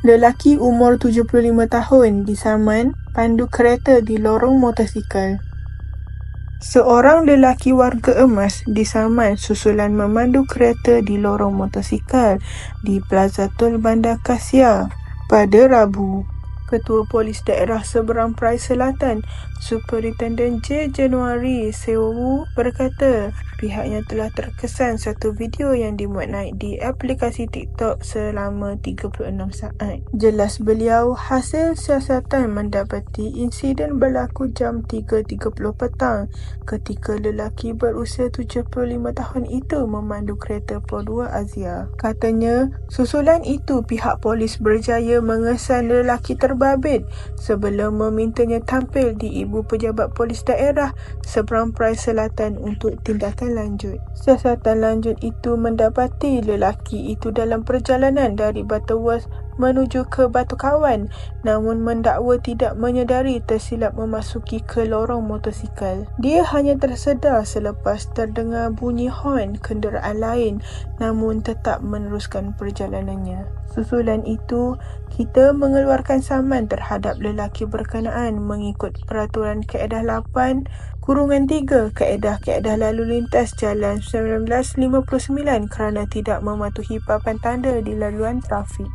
Lelaki umur 75 tahun disaman pandu kereta di lorong motosikal. Seorang lelaki warga emas disaman susulan memandu kereta di lorong motosikal di Plaza Tol Bandar Kasia pada Rabu. Ketua Polis Daerah Seberang Perai Selatan, Superintendent J. Januari Sewu berkata pihaknya telah terkesan satu video yang dimuat naik di aplikasi TikTok selama 36 saat. Jelas beliau, hasil siasatan mendapati insiden berlaku jam 3.30 petang ketika lelaki berusia 75 tahun itu memandu kereta Produa Azia. Katanya, susulan itu pihak polis berjaya mengesan lelaki terbabit sebelum memintanya tampil di Ibu Pejabat Polis Daerah Seberang Perai Selatan untuk tindakan lanjut. Siasatan lanjut itu mendapati lelaki itu dalam perjalanan dari Butterworth menuju ke Batu Kawan, namun mendakwa tidak menyedari tersilap memasuki ke lorong motosikal. Dia hanya tersedar selepas terdengar bunyi horn kenderaan lain, namun tetap meneruskan perjalanannya. Susulan itu, kita mengeluarkan saman terhadap lelaki berkenaan mengikut Peraturan Kaedah 8/3 Kaedah Lalu Lintas Jalan 1959 kerana tidak mematuhi papan tanda di laluan trafik.